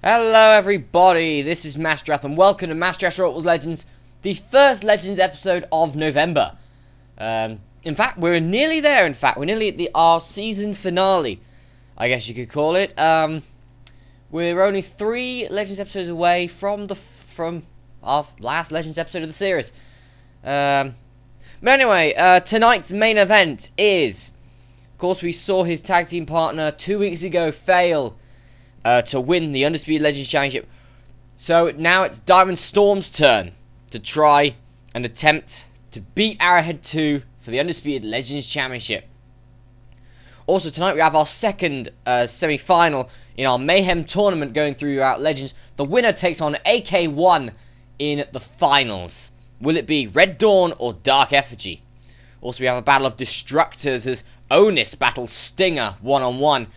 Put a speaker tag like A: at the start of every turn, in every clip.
A: Hello everybody, this is Masterath and welcome to Masteraths Legends, the first Legends episode of November. In fact, we're nearly there. We're nearly at our season finale, I guess you could call it. We're only 3 Legends episodes away from our last Legends episode of the series. But anyway, tonight's main event is, of course, we saw his tag team partner 2 weeks ago fail to win the Undisputed Legends Championship. So now it's Diamondstorm's turn to try and attempt to beat Aarowhead 2 for the Undisputed Legends Championship. Also tonight we have our second semi-final in our Mayhem Tournament going throughout Legends. The winner takes on AK1 in the finals. Will it be Red Dawn or Dark Effigy? Also we have a battle of Destructors as Onis battles Stinger one-on-one.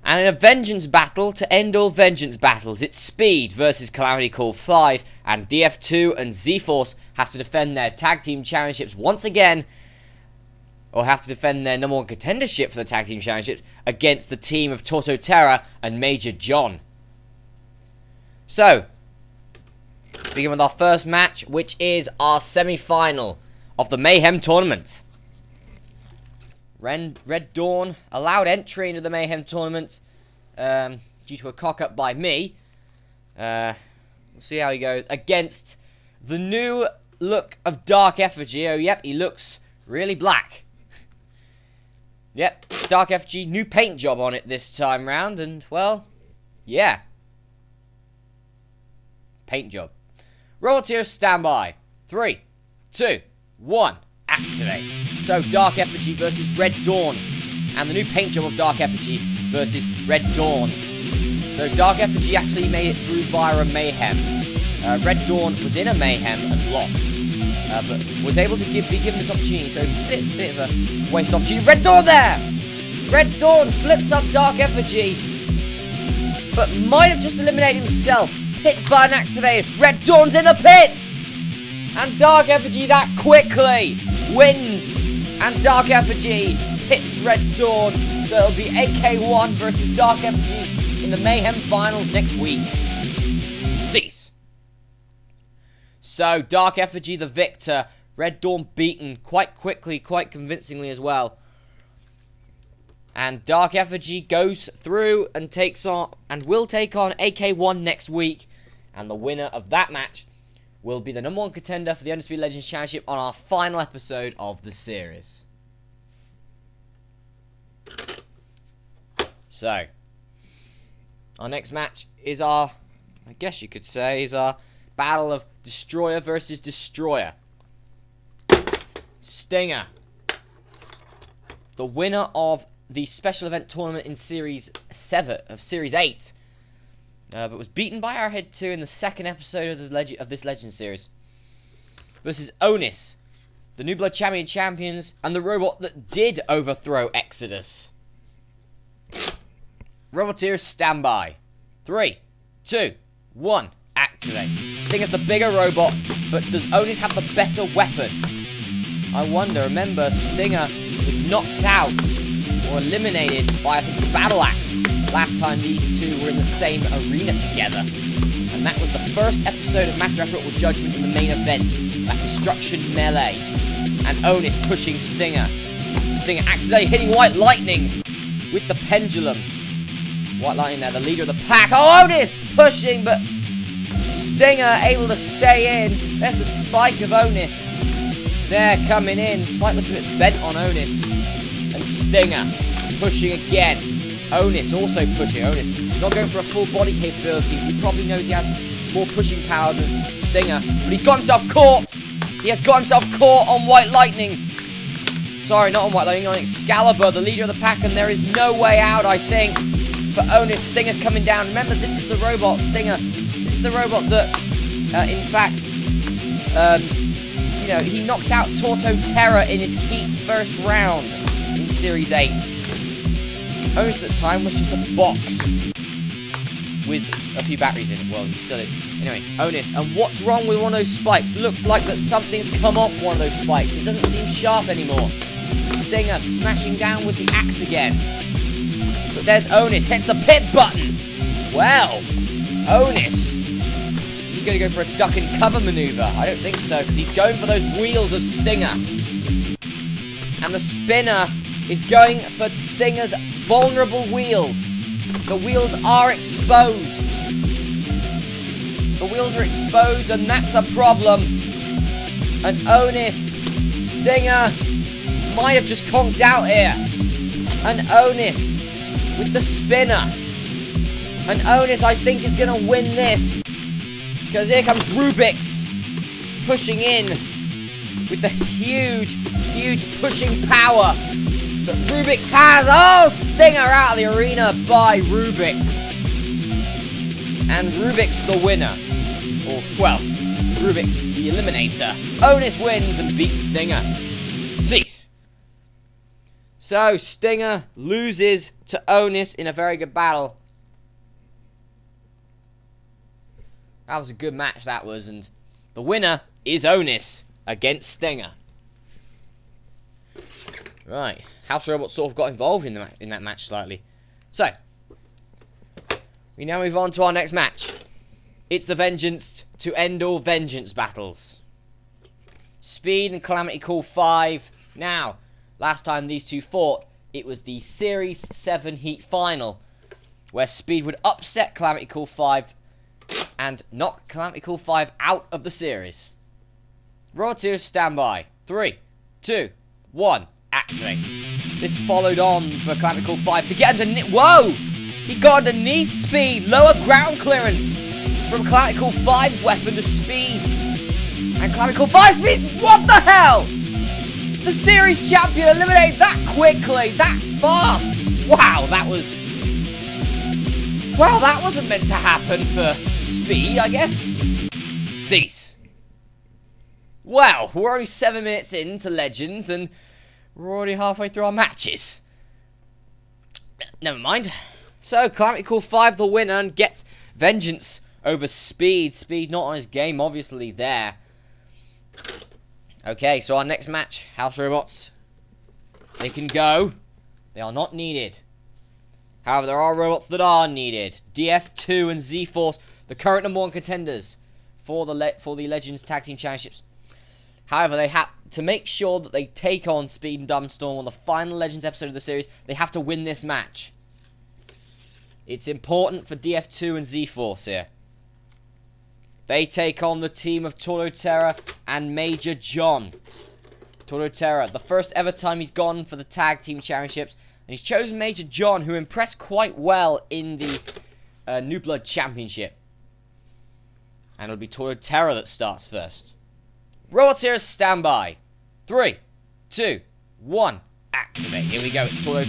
A: And in a vengeance battle to end all vengeance battles, it's Speed versus Calamity Call 5, and DF2 and Z-Force have to defend their tag team championships once again, or have to defend their #1 contendership for the tag team championships against the team of Torto and Major John. So, begin with our first match, which is our semi-final of the Mayhem Tournament. Red Dawn allowed entry into the Mayhem Tournament due to a cock-up by me. We'll see how he goes against the new look of Dark Effigy. Oh, yep, he looks really black. Yep, Dark Effigy, new paint job on it this time round, and, well, yeah. Paint job. Roboteer, standby. 3, 2, 1. Activate. So Dark Effigy versus Red Dawn, and the new paint job of Dark Effigy versus Red Dawn. So Dark Effigy actually made it through via a Mayhem. Red Dawn was in a Mayhem and lost, but was able to be given this opportunity. So bit of a waste opportunity. Red Dawn there. Red Dawn flips up Dark Effigy, but might have just eliminated himself. Pit button activated. Red Dawn's in the pit, and Dark Effigy that quickly wins, and Dark Effigy hits Red Dawn, so it'll be AK1 versus Dark Effigy in the Mayhem Finals next week. Cease. So, Dark Effigy the victor, Red Dawn beaten quite quickly, quite convincingly as well. And Dark Effigy goes through and takes on, and will take on AK1 next week, and the winner of that match will be the #1 contender for the Undisputed Legends Championship on our final episode of the series. So, our next match is our, I guess you could say, is our battle of Destroyer versus Destroyer. Stinger, the winner of the special event tournament in Series 7, of Series 8. But was beaten by Aarowhead 2 in the second episode of this Legend series. Versus Onis, the New Blood Champions, and the robot that did overthrow Exodus. Roboteer, standby. 3, 2, 1, activate. Stinger's the bigger robot, but does Onis have the better weapon? I wonder. Remember, Stinger was knocked out or eliminated by, I think, the Battle Axe last time these two were in the same arena together. And that was the first episode of Masterath Judgment in the main event. That Destruction Melee. And Onus pushing Stinger. Stinger accidentally hitting White Lightning with the pendulum. White Lightning there, the leader of the pack. Oh, Onus pushing, but Stinger able to stay in. There's the spike of Onus. There, coming in. Spike looks a bit bent on Onus. And Stinger pushing again. Onus also pushing. Onus not going for a full body capabilities. He probably knows he has more pushing power than Stinger. But he's got himself caught. He has got himself caught on White Lightning. Sorry, not on White Lightning, on Excalibur, the leader of the pack. And there is no way out, I think, for Onus. Stinger's coming down. Remember, this is the robot, Stinger. This is the robot that, in fact, you know, he knocked out Torto in his Heat first round in Series 8. Onus at the time was just a box with a few batteries in it. Well, he still is. Anyway, Onus. And what's wrong with one of those spikes? Looks like that something's come off one of those spikes. It doesn't seem sharp anymore. Stinger smashing down with the axe again. But there's Onus. Hits the pit button. Well, Onus. Is he going to go for a duck and cover maneuver? I don't think so, because he's going for those wheels of Stinger. And the spinner is going for Stinger's vulnerable wheels. The wheels are exposed. The wheels are exposed, and that's a problem. And Onis, Stinger, might have just conked out here. And Onis with the spinner. And Onis, I think, is going to win this. Because here comes Rubik's pushing in with the huge, huge pushing power that Rubik's has. Oh, Stinger out of the arena by Rubik's. And Rubik's the winner. Or, well, Rubik's the eliminator. Onus wins and beats Stinger. Cease. So, Stinger loses to Onus in a very good battle. That was a good match, that was. And the winner is Onus against Stinger. Right. House Robot sort of got involved in that match slightly. So, we now move on to our next match. It's the Vengeance to end all Vengeance battles. Speed and Calamity Call 5. Now, last time these two fought, it was the Series 7 Heat Final, where Speed would upset Calamity Call 5 and knock Calamity Call 5 out of the series. Roboteers stand by. 3, 2, 1. Activate. This followed on for Calamity Call 5 to get underneath. Whoa! He got underneath Speed. Lower ground clearance from Calamity Call 5's weapon to Speed's. And Calamity Call 5 Speed's. What the hell? The series champion eliminated that quickly, that fast. Wow, that was. Well, that wasn't meant to happen for Speed, I guess. Cease. Well, we're only 7 minutes into Legends and we're already halfway through our matches. Never mind. So, Calamity Call 5, the winner, and gets Vengeance over Speed. Speed not on his game, obviously, there. Okay, so our next match, House Robots. They can go. They are not needed. However, there are robots that are needed. DF2 and Z-Force, the current #1 contenders for the Legends Tag Team Championships. However, they have to make sure that they take on Speed and Diamondstorm on the final Legends episode of the series. They have to win this match. It's important for DF2 and Z-Force here. They take on the team of Torto and Major John. Torto, the first ever time he's gone for the Tag Team Championships. And he's chosen Major John, who impressed quite well in the New Blood Championship. And it'll be Torto that starts first. Robots here, stand by. 3, 2, 1, activate. Here we go. It's Torto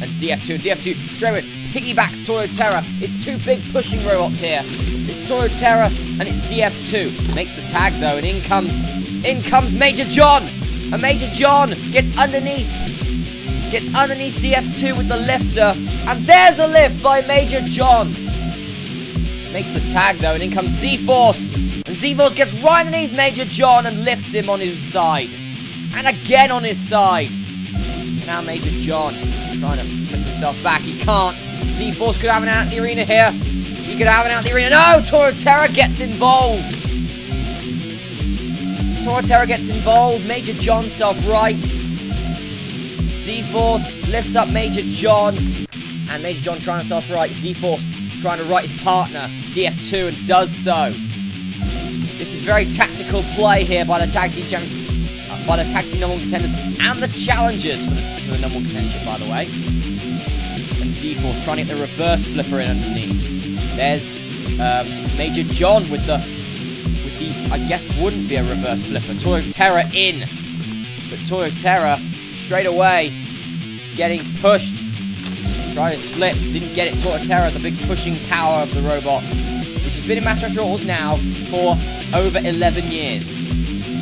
A: and DF2. DF2 straight away piggybacks Torto. It's two big pushing robots here. It's Torto and it's DF2. Makes the tag though, and in comes Major John. And Major John gets underneath DF2 with the lifter. And there's a lift by Major John. Makes the tag though, and in comes Z-Force. And Z-Force gets right underneath Major John and lifts him on his side. And again on his side. And now Major John trying to flip himself back. He can't. Z-Force could have an out in the arena here. He could have an out in the arena. No! Torto gets involved. Torto gets involved. Major John self-rights. Z-Force lifts up Major John. And Major John trying to self-right. Z-Force trying to right his partner, DF2, and does so. This is very tactical play here by the tag team champions, by the tag team #1 contenders and the challengers for the #1 contendership, by the way. And Z-Force trying to get the reverse flipper in underneath. There's Major John with the I guess wouldn't be a reverse flipper. Toro Terror in, but Toro Terror straight away getting pushed. Tried to flip, didn't get it. Toro Terror, the big pushing power of the robot, which has been in Masteraths now for over 11 years.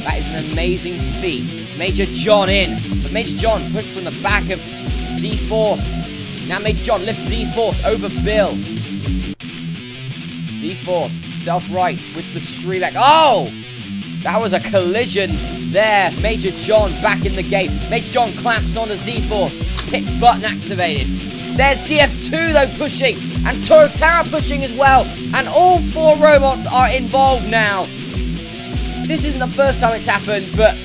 A: That is an amazing feat. Major John in. But Major John pushed from the back of Z-Force. Now Major John lifts Z-Force over Bill. Z-Force self-rights with the streamek. Oh! That was a collision there. Major John back in the game. Major John clamps on the Z-Force. Pick button activated. There's DF2 though pushing. And Torto pushing as well. And all 4 robots are involved now. This isn't the first time it's happened, but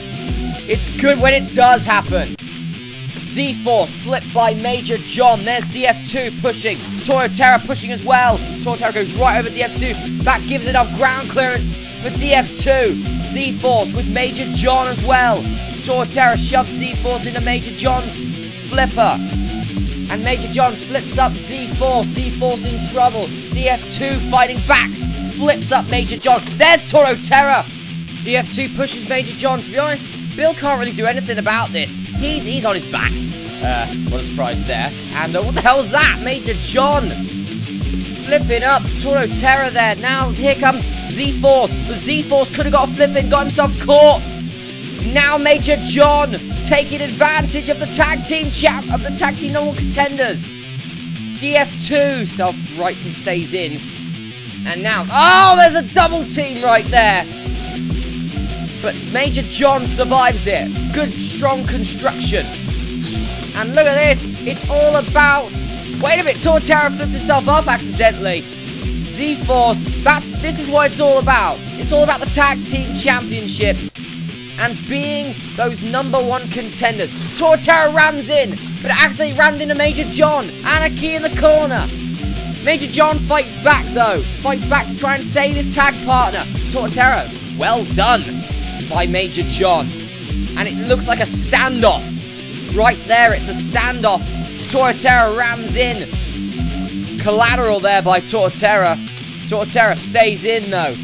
A: it's good when it does happen. Z-Force flipped by Major John. There's DF2 pushing. Torto pushing as well. Torto goes right over DF2. That gives enough ground clearance for DF2. Z-Force with Major John as well. Torto shoves Z-Force into Major John's flipper. And Major John flips up Z-Force. Z-Force in trouble. DF2 fighting back. Flips up Major John. There's Torto. DF2 pushes Major John. To be honest, Bill can't really do anything about this. He's on his back. What a surprise there. And what the hell was that? Major John flipping up Torto there. Now here comes Z-Force. The Z-Force could have got a flip in, got himself caught. Now Major John taking advantage of the tag team normal contenders. DF2 self-rights and stays in. And now, oh, there's a double team right there. But Major John survives it. Good, strong construction. And look at this. It's all about... Wait a minute. Torto flipped himself up accidentally. Z-Force. This is what it's all about. It's all about the tag team championships. And being those #1 contenders. Torto rams in. But it accidentally rammed into Major John. Anarchy in the corner. Major John fights back though. Fights back to try and save his tag partner. Torto. Well done by Major John. And it looks like a standoff. Right there, it's a standoff. Torto rams in. Collateral there by Torto. Torto stays in though.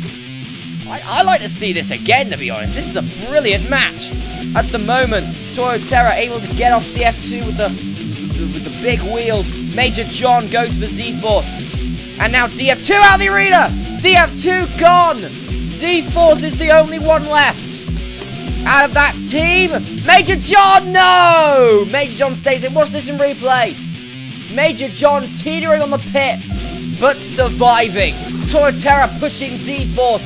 A: I like to see this again, to be honest. This is a brilliant match. At the moment, Torto able to get off DF2 with the big wheels. Major John goes for Z-Force. And now DF2 out of the arena. DF2 gone. Z-Force is the only one left. Out of that team, Major John, no! Major John stays in. Watch this in replay. Major John teetering on the pit, but surviving. Torto pushing Z-Force.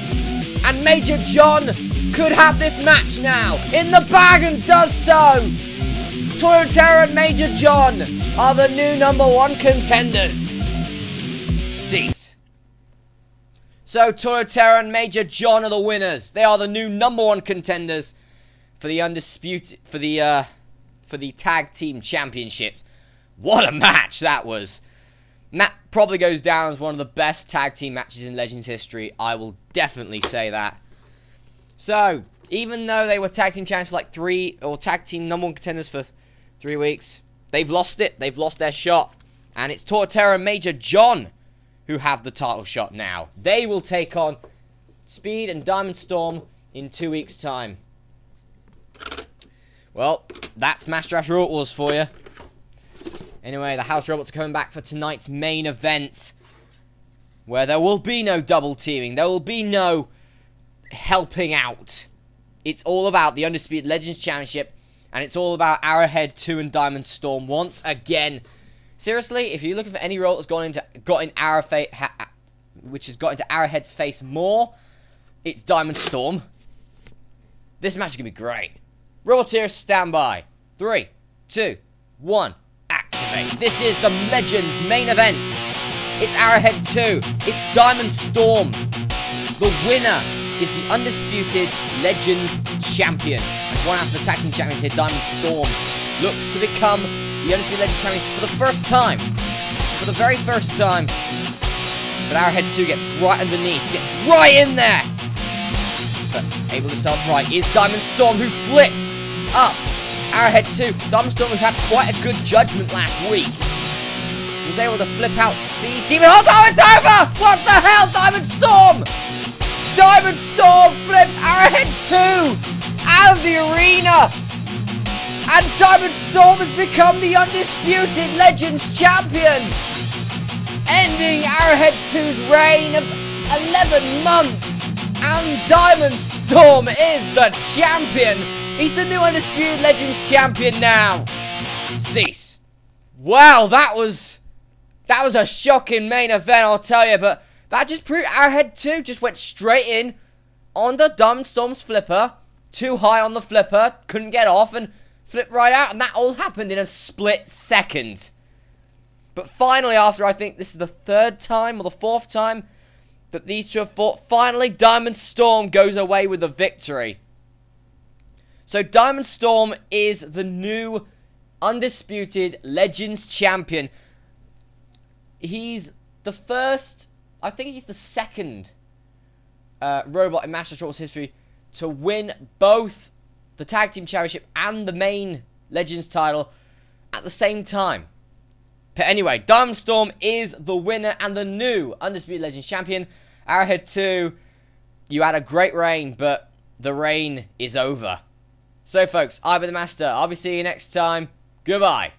A: And Major John could have this match now in the bag and does so. Torto and Major John are the new #1 contenders. Cease. So Torto and Major John are the winners. They are the new #1 contenders for the Undisputed, for the Tag Team Championships. What a match that was. And that probably goes down as one of the best tag team matches in Legends history. I will definitely say that. So, even though they were tag team champions for like tag team #1 contenders for 3 weeks, they've lost it. They've lost their shot. And it's Torto and Major John who have the title shot now. They will take on Speed and Diamondstorm in 2 weeks' time. Well, that's Masteraths Robot Wars for you. Anyway, the House Robots are coming back for tonight's main event, where there will be no double teaming. There will be no helping out. It's all about the Undisputed Legends Championship, and it's all about Aarowhead 2 and Diamondstorm once again. Seriously, if you're looking for any role that's got in Aarowhead's face more, it's Diamondstorm. This match is going to be great. Roboteers, stand by. 3, 2, 1, activate. This is the Legends main event. It's Aarowhead 2. It's Diamondstorm. The winner is the Undisputed Legends Champion. And one after the tag team champions here, Diamondstorm, looks to become the Undisputed Legends Champion for the first time. For the very first time. But Aarowhead 2 gets right underneath. Gets right in there. But able to self-right is Diamondstorm, who flips up Aarowhead 2. Diamondstorm has had quite a good judgment last week. He was able to flip out Speed. Demon, oh no, it's over! What the hell, Diamondstorm? Diamondstorm flips Aarowhead 2 out of the arena. And Diamondstorm has become the Undisputed Legends Champion. Ending Aarowhead 2's reign of 11 months. And Diamondstorm Diamondstorm is the champion. He's the new Undisputed Legends Champion now. Cease. Wow, that was a shocking main event, I'll tell you. But that just proved Aarowhead 2 just went straight in on the Diamondstorm's flipper. Too high on the flipper. Couldn't get off and flipped right out. And that all happened in a split second. But finally, after I think this is the third time or the fourth time that these two have fought, finally Diamondstorm goes away with the victory. So Diamondstorm is the new Undisputed Legends Champion. He's the first, I think he's the second robot in Masteraths history to win both the Tag Team Championship and the main Legends title at the same time. But anyway, Diamondstorm is the winner and the new Undisputed Legends Champion. Aarowhead 2, you had a great reign, but the reign is over. So folks, I've been the Master. I'll be seeing you next time. Goodbye.